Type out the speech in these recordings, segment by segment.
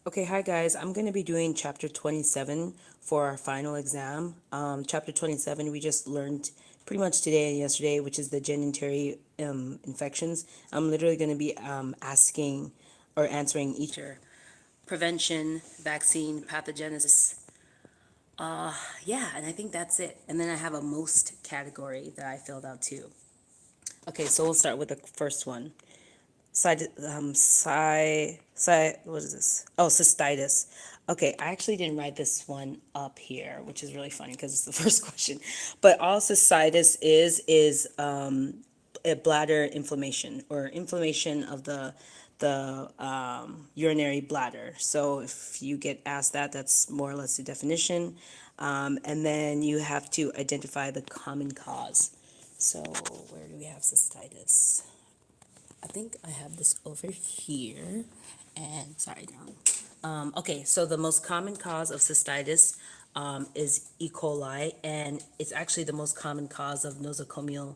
Okay, hi guys. I'm going to be doing chapter 27 for our final exam. Chapter 27, we just learned pretty much today and yesterday, which is the genital infections. I'm literally going to be asking or answering each prevention, vaccine, pathogenesis. Yeah, and I think that's it. And then I have a most category that I filled out too. Okay, so we'll start with the first one. What is this? Oh, cystitis. Okay, I actually didn't write this one up here, which is really funny because it's the first question. But all cystitis is a bladder inflammation or inflammation of the urinary bladder. So if you get asked that, that's more or less the definition. And then you have to identify the common cause. So where do we have cystitis? I think I have this over here. And sorry, down. Okay, so the most common cause of cystitis is E. coli, and it's actually the most common cause of nosocomial,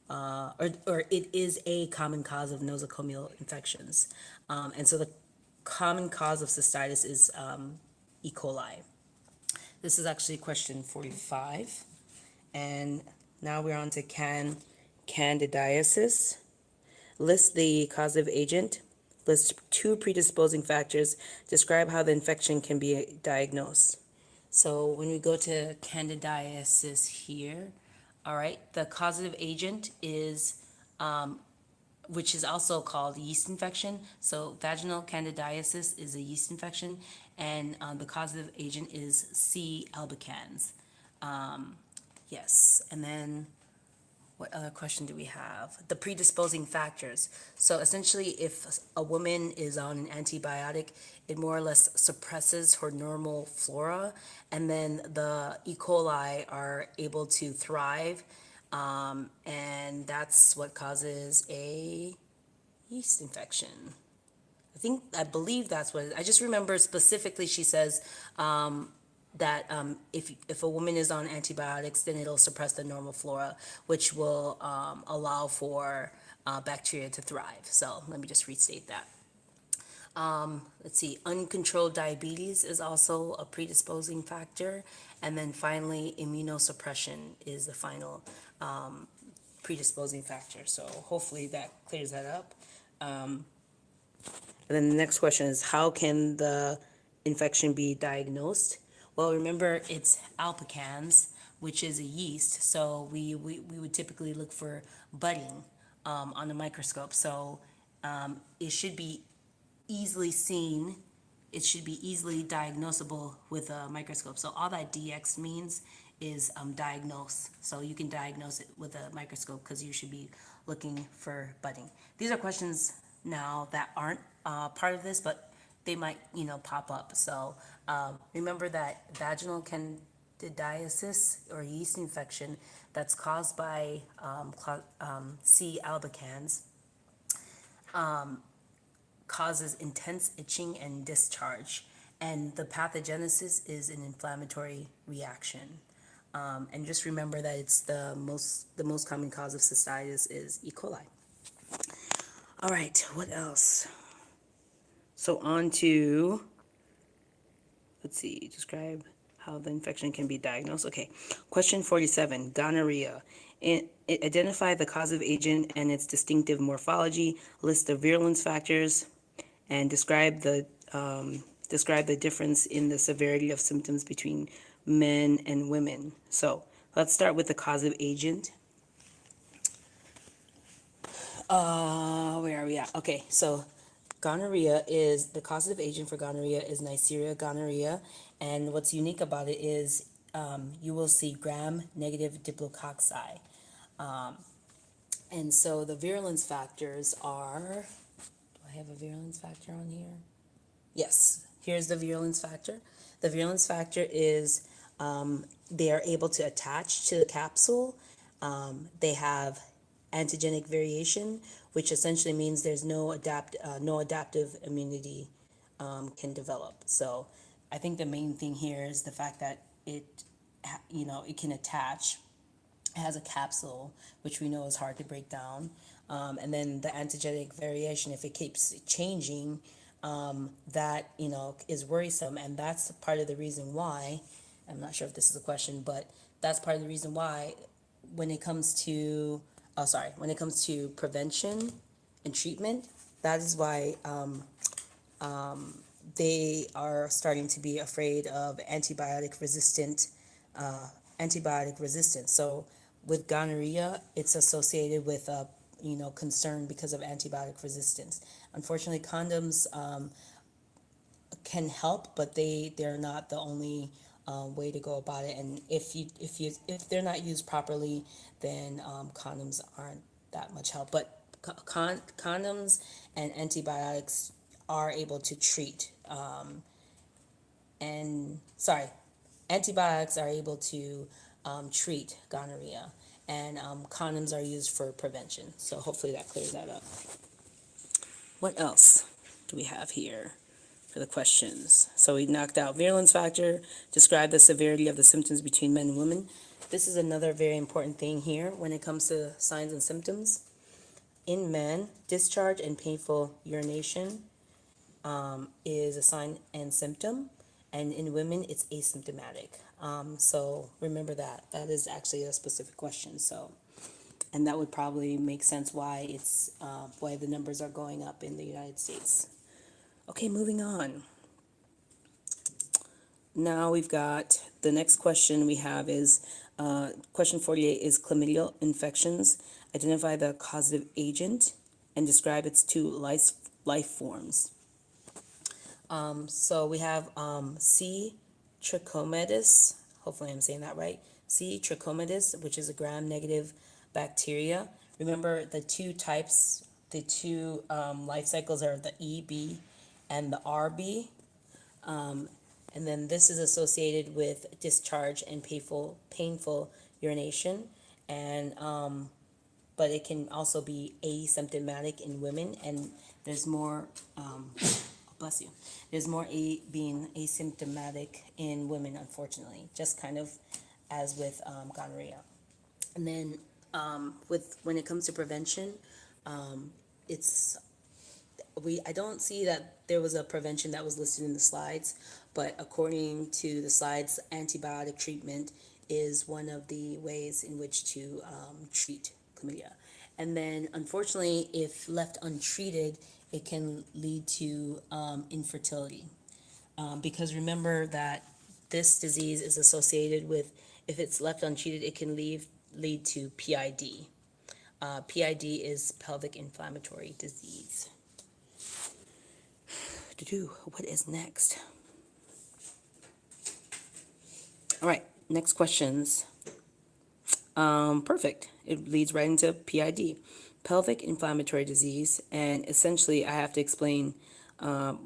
or it is a common cause of nosocomial infections. And so the common cause of cystitis is E. coli. This is actually question 45. And now we're on to candidiasis. List the causative agent. List two predisposing factors. Describe how the infection can be diagnosed. So when we go to candidiasis here, all right, the causative agent is, which is also called yeast infection. So vaginal candidiasis is a yeast infection, and the causative agent is C. albicans. Yes, and then what other question do we have? The predisposing factors. So essentially, if a woman is on an antibiotic, it more or less suppresses her normal flora, and then the E. coli are able to thrive, and that's what causes a yeast infection. I believe that's what it is. I just remember specifically she says that if a woman is on antibiotics, then it'll suppress the normal flora, which will allow for bacteria to thrive. So let me just restate that. Let's see, uncontrolled diabetes is also a predisposing factor. And then finally, immunosuppression is the final predisposing factor. So hopefully that clears that up. And then the next question is, how can the infection be diagnosed? Well, remember, it's albicans, which is a yeast. So we would typically look for budding on the microscope. So it should be easily seen. It should be easily diagnosable with a microscope. So all that DX means is diagnose. So you can diagnose it with a microscope because you should be looking for budding. These are questions now that aren't part of this, but they might, pop up. So remember that vaginal candidiasis or yeast infection that's caused by C. albicans causes intense itching and discharge, and the pathogenesis is an inflammatory reaction. And just remember that it's the most common cause of cystitis is E. coli. All right, what else? So on to, let's see, describe how the infection can be diagnosed. Okay, question 47, gonorrhea. Identify the causative agent and its distinctive morphology. List the virulence factors and describe the difference in the severity of symptoms between men and women. So let's start with the causative agent. Where are we at? Okay, so gonorrhea is the causative agent for gonorrhea is Neisseria gonorrhea, and what's unique about it is you will see gram-negative diplococci, and so the virulence factors are. Do I have a virulence factor on here? Yes, here's the virulence factor. The virulence factor is they are able to attach to the capsule. They have antigenic variation, which essentially means there's no adaptive immunity can develop. So I think the main thing here is the fact that it can attach. It has a capsule, which we know is hard to break down. And then the antigenic variation, if it keeps changing, that, is worrisome. And that's part of the reason why, I'm not sure if this is a question, but that's part of the reason why when it comes to, when it comes to prevention and treatment, that is why they are starting to be afraid of antibiotic resistance. So with gonorrhea, it's associated with concern because of antibiotic resistance. Unfortunately, condoms can help, but they're not the only way to go about it. And if they're not used properly, then condoms aren't that much help. But condoms and antibiotics are able to treat and sorry, antibiotics are able to treat gonorrhea, and condoms are used for prevention. So hopefully that clears that up. What else do we have here for the questions? So we knocked out virulence factor, describe the severity of the symptoms between men and women. This is another very important thing here when it comes to signs and symptoms. In men, discharge and painful urination is a sign and symptom, and in women, it's asymptomatic. So remember that. That is actually a specific question. So, and that would probably make sense why why the numbers are going up in the United States. Okay, moving on. Now we've got the next question we have is question 48 is chlamydial infections. Identify the causative agent and describe its two life forms. So we have C. trichomonas, hopefully I'm saying that right, C. trichomonas, which is a gram-negative bacteria. Remember the two types, the two life cycles are the EB and the RB. And then this is associated with discharge and painful urination. And but it can also be asymptomatic in women, and there's more bless you. There's more being asymptomatic in women, unfortunately, just kind of as with gonorrhea. And then when it comes to prevention, it's I don't see that there was a prevention that was listed in the slides, but according to the slides, antibiotic treatment is one of the ways in which to treat chlamydia. And then, unfortunately, if left untreated, it can lead to infertility. Because remember that this disease is associated with, if it's left untreated, it can lead to PID. PID is pelvic inflammatory disease. What is next? All right, next questions. Perfect. It leads right into PID, pelvic inflammatory disease, and essentially I have to explain the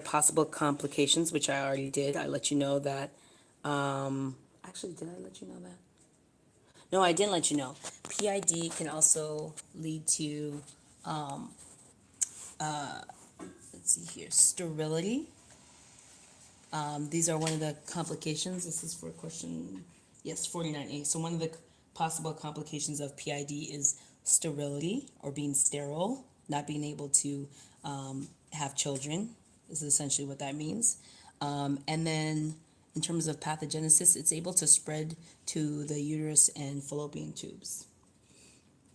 possible complications, which I already did. I let you know that. Actually, did I let you know that? No, I didn't let you know. PID can also lead to, let's see here, sterility. These are one of the complications. This is for question, yes, 49A. So one of the possible complications of PID is sterility, or being sterile, not being able to have children is essentially what that means. And then in terms of pathogenesis, it's able to spread to the uterus and fallopian tubes.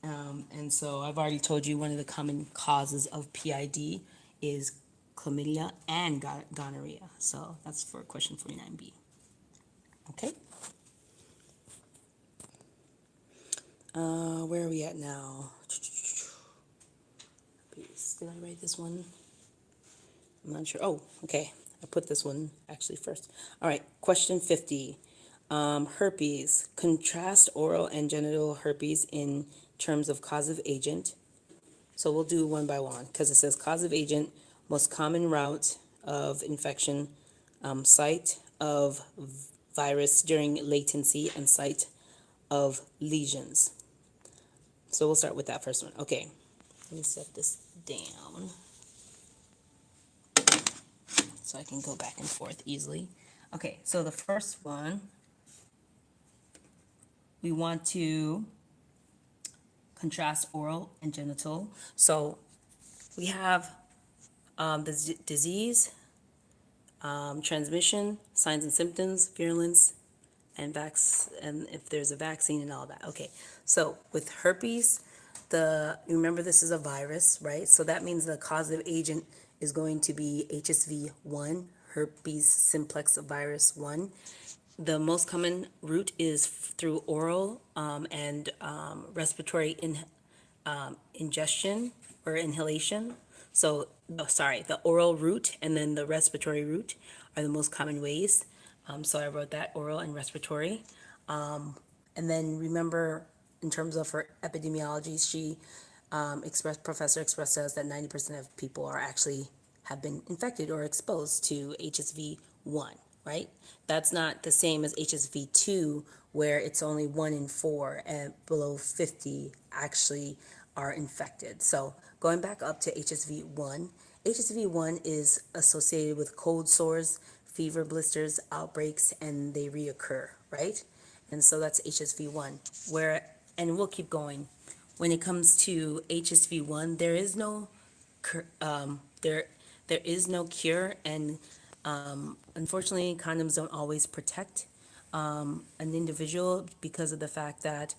And so I've already told you one of the common causes of PID is chlamydia and gonorrhea. So that's for question 49B. Okay. Where are we at now? Did I write this one? I'm not sure. Oh, okay. I put this one actually first. All right. Question 50. Herpes. Contrast oral and genital herpes in terms of causative agent. So we'll do one by one because it says causative agent, most common route of infection, site of virus during latency, and site of lesions. So we'll start with that first one. Okay, let me set this down so I can go back and forth easily. Okay, so the first one, we want to contrast oral and genital. So we have Disease, transmission, signs and symptoms, virulence, and if there's a vaccine and all that. Okay, so with herpes, remember this is a virus, right? So that means the causative agent is going to be HSV1, herpes simplex virus 1. The most common route is through oral and respiratory ingestion or inhalation. So, sorry, the oral route and then the respiratory route are the most common ways. So I wrote that oral and respiratory. And then remember, in terms of her epidemiology, Professor Express says that 90% of people are actually have been infected or exposed to HSV1, right? That's not the same as HSV2, where it's only 1 in 4 and below 50 actually are infected. So going back up to HSV1, HSV1 is associated with cold sores, fever blisters, outbreaks, and they reoccur, right? And so that's HSV1. And we'll keep going. When it comes to HSV1, there is no there is no cure, and unfortunately, condoms don't always protect an individual because of the fact that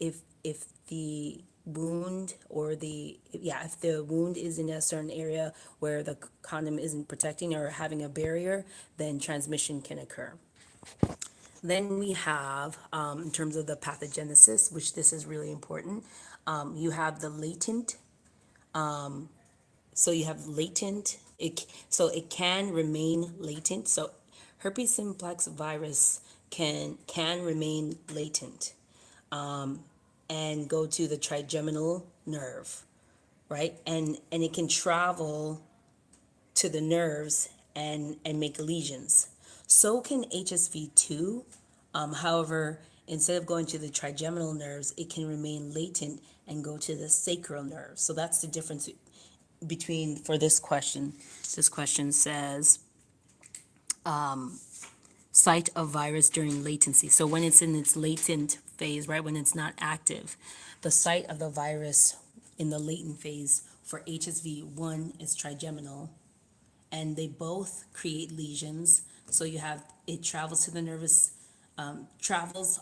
if the wound or if the wound is in a certain area where the condom isn't protecting or having a barrier, then transmission can occur. Then we have, in terms of the pathogenesis, which this is really important, you have the latent. So you have latent. So it can remain latent. So herpes simplex virus can remain latent and go to the trigeminal nerve, right? And it can travel to the nerves and make lesions. So can HSV2. However, instead of going to the trigeminal nerves, it can remain latent and go to the sacral nerve. So that's the difference between, for this question. This question says, site of virus during latency. So when it's in its latent phase, right, when it's not active, the site of the virus in the latent phase for HSV1 is trigeminal, and they both create lesions. So it travels to the nervous, travels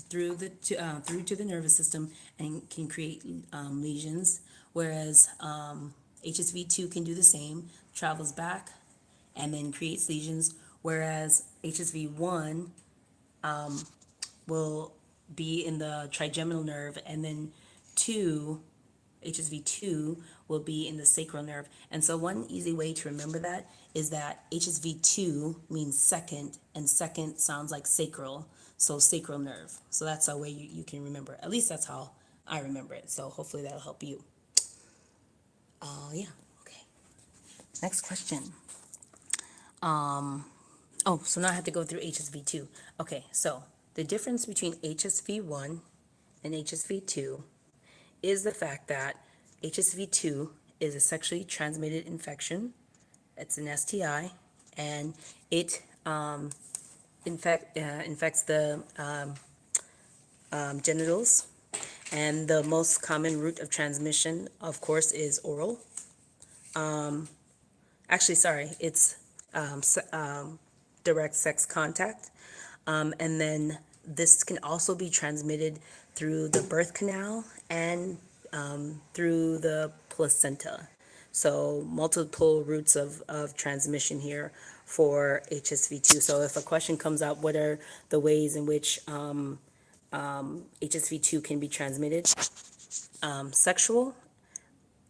through to the nervous system and can create lesions. Whereas HSV2 can do the same, travels back and then creates lesions. Whereas HSV1 will be in the trigeminal nerve, and then HSV2 will be in the sacral nerve. And so one easy way to remember that is that HSV2 means second, and second sounds like sacral, so sacral nerve. So that's a way you can remember. At least that's how I remember it. So hopefully that'll help you. Yeah, okay. Next question. So now I have to go through HSV2. Okay, so the difference between HSV1 and HSV2 is the fact that HSV2 is a sexually transmitted infection. It's an STI, and it infects the genitals. And the most common route of transmission, of course, is oral. It's direct sex contact. And then this can also be transmitted through the birth canal and through the placenta. So multiple routes of transmission here for HSV2. So if a question comes up, what are the ways in which HSV2 can be transmitted? Sexual,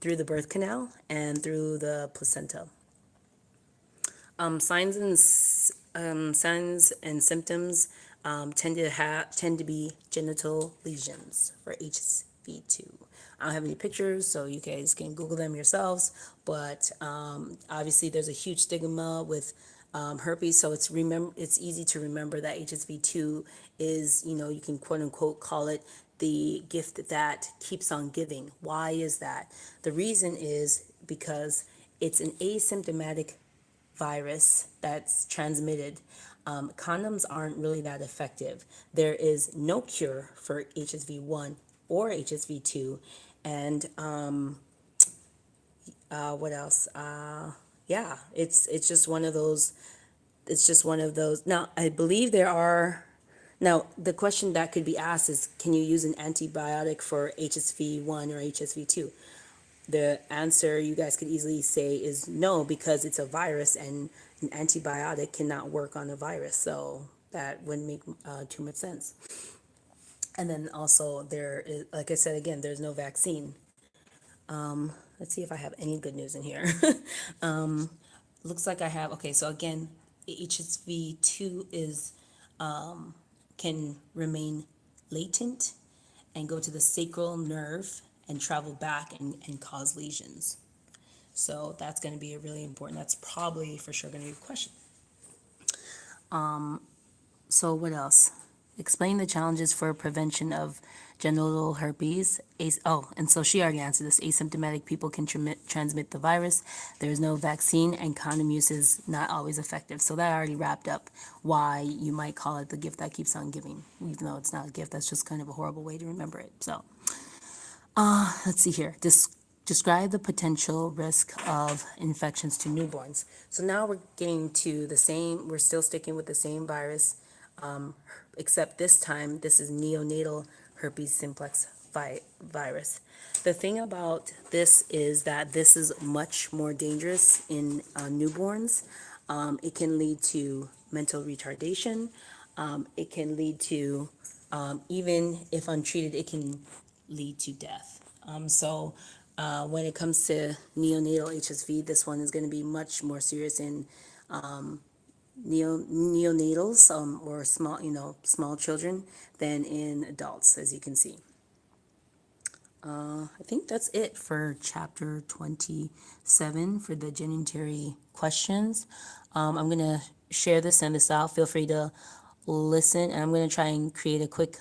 through the birth canal, and through the placenta. Signs and symptoms tend to be genital lesions for HSV2. I don't have any pictures, so you guys can Google them yourselves. But obviously, there's a huge stigma with herpes, so it's easy to remember that HSV2 is, you can quote unquote call it the gift that keeps on giving. Why is that? The reason is because it's an asymptomatic virus that's transmitted. Condoms aren't really that effective. There is no cure for HSV1 or HSV2, and What else? Yeah, it's just one of those. It's just one of those. Now, I believe there are. Now, the question that could be asked is, can you use an antibiotic for HSV-1 or HSV-2? The answer you guys could easily say is no, because it's a virus and an antibiotic cannot work on a virus. So that wouldn't make too much sense. And then also there is, like I said again, there's no vaccine. Let's see if I have any good news in here. Looks like I have, okay, so again, HSV2 is, can remain latent and go to the sacral nerve and travel back and cause lesions. So that's going to be a really important, that's probably for sure going to be a question. So what else? Explain the challenges for prevention of genital herpes. And so she already answered this. Asymptomatic people can transmit the virus. There is no vaccine, and condom use is not always effective. So that already wrapped up why you might call it the gift that keeps on giving, even though it's not a gift. That's just kind of a horrible way to remember it. So let's see here. Describe the potential risk of infections to newborns. So now we're getting to the same, we're still sticking with the same virus, except this time this is neonatal herpes simplex virus. The thing about this is that this is much more dangerous in newborns. It can lead to mental retardation. It can lead to, even if untreated, it can lead to death. When it comes to neonatal HSV, this one is going to be much more serious in neonatals, or small children, than in adults, as you can see. I think that's it for chapter 27 for the genital questions. I'm going to share this, send this out. Feel free to listen, and I'm going to try and create a quick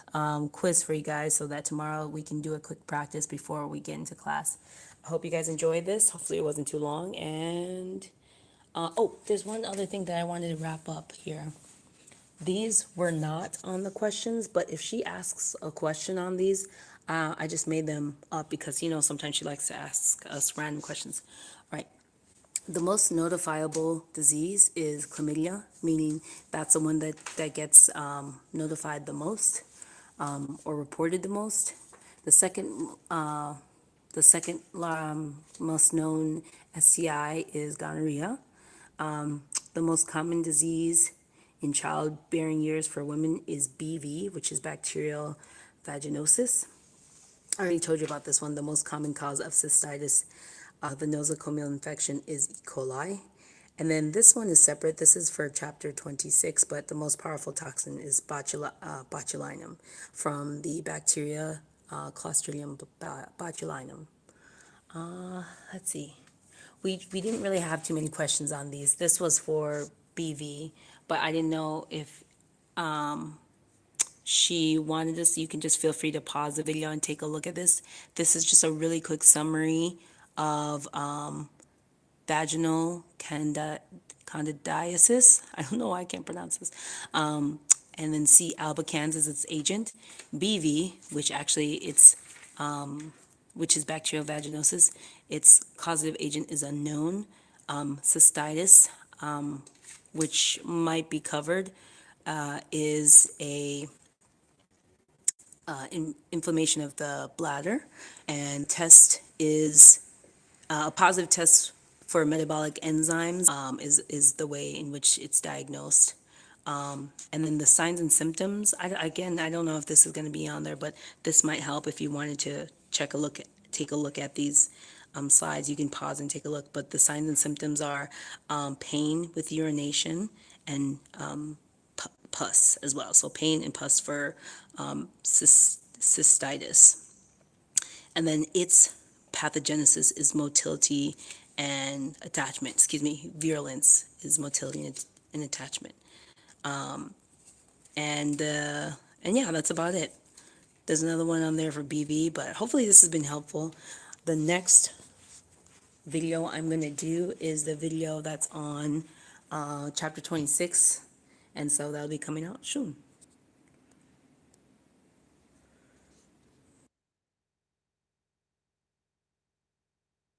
quiz for you guys so that tomorrow we can do a quick practice before we get into class. I hope you guys enjoyed this. Hopefully it wasn't too long. And there's one other thing that I wanted to wrap up here. These were not on the questions, but if she asks a question on these, I just made them up because, sometimes she likes to ask us random questions. All right. The most notifiable disease is chlamydia, meaning that's the one that gets notified the most, or reported the most. The second most known STI is gonorrhea. The most common disease in childbearing years for women is BV, which is bacterial vaginosis. I already told you about this one. The most common cause of cystitis, the nosocomial infection, is E. coli. And then this one is separate. This is for chapter 26, but the most powerful toxin is botulinum from the bacteria Clostridium botulinum. Let's see. We didn't really have too many questions on these. This was for BV, but I didn't know if she wanted this. You can just feel free to pause the video and take a look at this. This is just a really quick summary of vaginal candidiasis. I don't know why I can't pronounce this. And then C. albicans is its agent. BV, which actually which is bacterial vaginosis. Its causative agent is unknown. Cystitis, which might be covered, is a inflammation of the bladder, and test is a positive test for metabolic enzymes, is the way in which it's diagnosed. And then the signs and symptoms, again, I don't know if this is going to be on there, but this might help if you wanted to take a look at these slides. You can pause and take a look. But the signs and symptoms are pain with urination and pus as well. So pain and pus for cystitis. And then its pathogenesis is motility and attachment. Virulence is motility and attachment. And yeah, that's about it. There's another one on there for BV, but hopefully this has been helpful. The next video I'm going to do is the video that's on chapter 26, and so that'll be coming out soon.